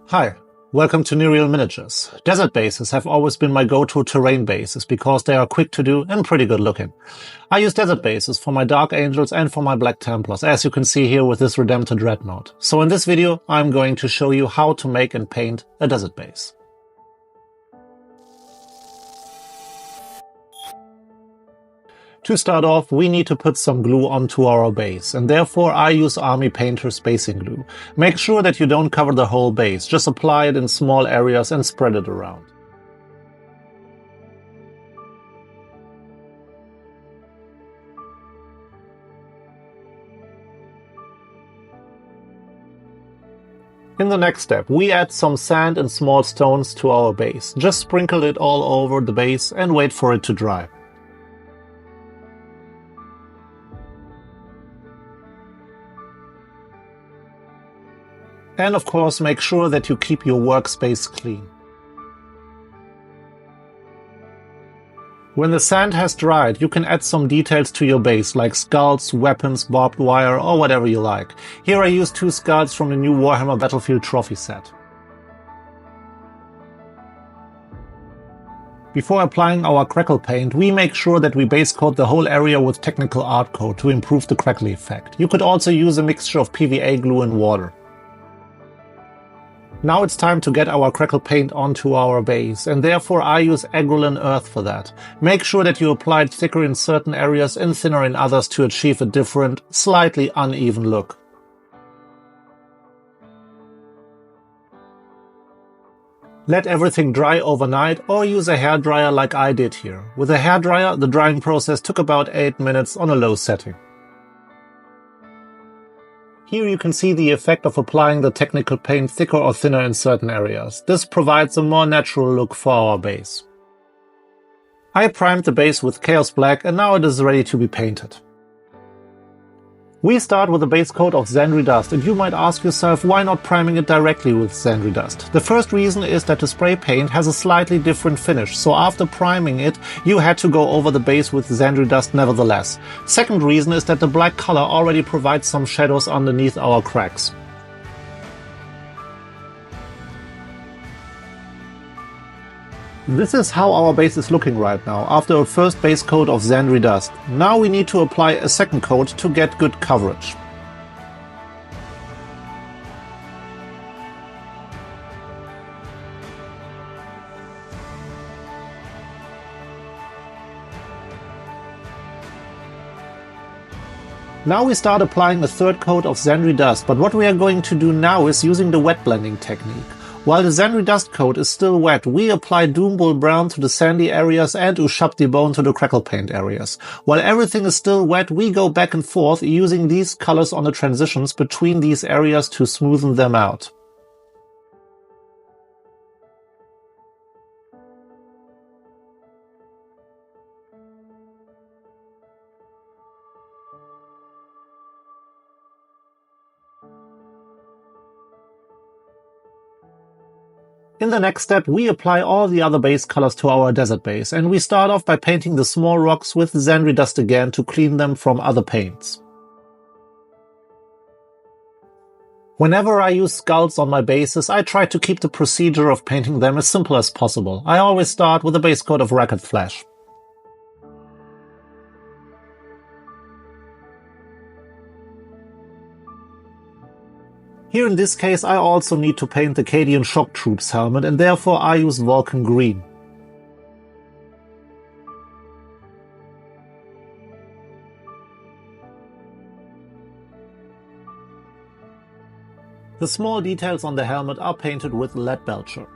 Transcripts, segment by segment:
Hi, welcome to Nereal Miniatures. Desert bases have always been my go-to terrain bases because they are quick to do and pretty good looking. I use desert bases for my Dark Angels and for my Black Templars, as you can see here with this Redemptor Dreadnought. So in this video I'm going to show you how to make and paint a desert base. To start off, we need to put some glue onto our base, and therefore I use Army Painter spacing glue. Make sure that you don't cover the whole base, just apply it in small areas and spread it around. In the next step, we add some sand and small stones to our base. Just sprinkle it all over the base and wait for it to dry. And of course, make sure that you keep your workspace clean. When the sand has dried, you can add some details to your base, like skulls, weapons, barbed wire, or whatever you like. Here I use 2 skulls from the new Warhammer Battlefield trophy set. Before applying our crackle paint, we make sure that we base coat the whole area with technical Ardcoat to improve the crackly effect. You could also use a mixture of PVA glue and water. Now it's time to get our crackle paint onto our base, and therefore I use Agrellan Earth for that. Make sure that you apply it thicker in certain areas and thinner in others to achieve a different, slightly uneven look. Let everything dry overnight or use a hairdryer like I did here. With a hairdryer, the drying process took about 8 minutes on a low setting. Here you can see the effect of applying the technical paint thicker or thinner in certain areas. This provides a more natural look for our base. I primed the base with Chaos Black and now it is ready to be painted. We start with a base coat of Zandri Dust, and you might ask yourself why not priming it directly with Zandri Dust. The first reason is that the spray paint has a slightly different finish, so after priming it, you had to go over the base with Zandri Dust nevertheless. Second reason is that the black color already provides some shadows underneath our cracks. This is how our base is looking right now, after a first base coat of Zandri Dust. Now we need to apply a second coat to get good coverage. Now we start applying a third coat of Zandri Dust, but what we are going to do now is using the wet blending technique. While the Zandri Dust coat is still wet, we apply Doombull Brown to the sandy areas and Ushabti Bone to the crackle paint areas. While everything is still wet, we go back and forth using these colors on the transitions between these areas to smoothen them out. In the next step, we apply all the other base colors to our desert base, and we start off by painting the small rocks with Zandri Dust again to clean them from other paints. Whenever I use skulls on my bases, I try to keep the procedure of painting them as simple as possible. I always start with a base coat of Rakarth Flesh. Here in this case I also need to paint the Cadian Shock Troops helmet, and therefore I use Vulkan Green. The small details on the helmet are painted with Leadbelcher.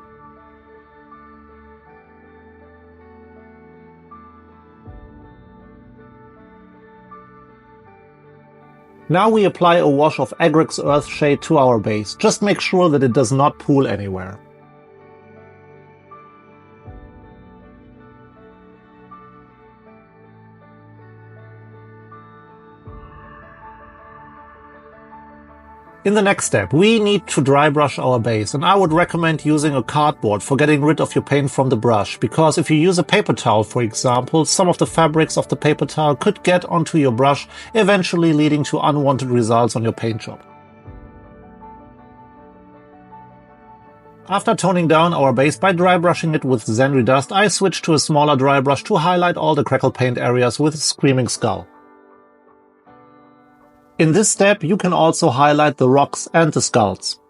Now we apply a wash of Agrax Earthshade to our base. Just make sure that it does not pool anywhere. In the next step, we need to dry brush our base, and I would recommend using a cardboard for getting rid of your paint from the brush, because if you use a paper towel, for example, some of the fabrics of the paper towel could get onto your brush, eventually leading to unwanted results on your paint job. After toning down our base by dry brushing it with Zandri Dust, I switched to a smaller dry brush to highlight all the crackle paint areas with Screaming Skull. In this step you can also highlight the rocks and the skulls.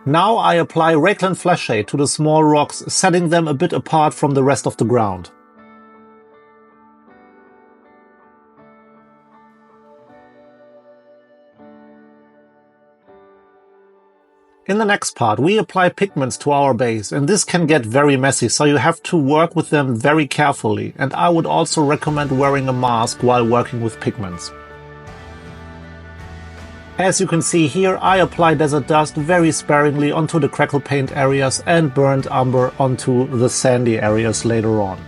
Now I apply Reikland Fleshshade to the small rocks, setting them a bit apart from the rest of the ground. In the next part, we apply pigments to our base, and this can get very messy, so you have to work with them very carefully, and I would also recommend wearing a mask while working with pigments. As you can see here, I apply desert dust very sparingly onto the crackle paint areas and burnt umber onto the sandy areas later on.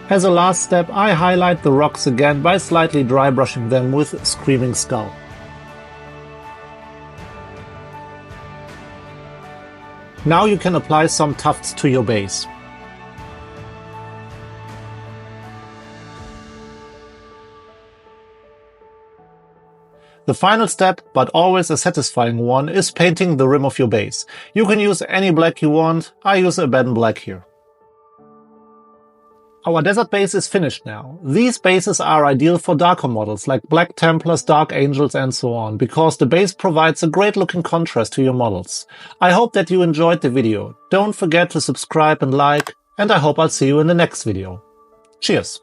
As a last step, I highlight the rocks again by slightly dry brushing them with Screaming Skull. Now you can apply some tufts to your base. The final step, but always a satisfying one, is painting the rim of your base. You can use any black you want. I use Abaddon Black here. Our desert base is finished now. These bases are ideal for darker models like Black Templars, Dark Angels and so on, because the base provides a great looking contrast to your models. I hope that you enjoyed the video. Don't forget to subscribe and like, and I hope I'll see you in the next video. Cheers!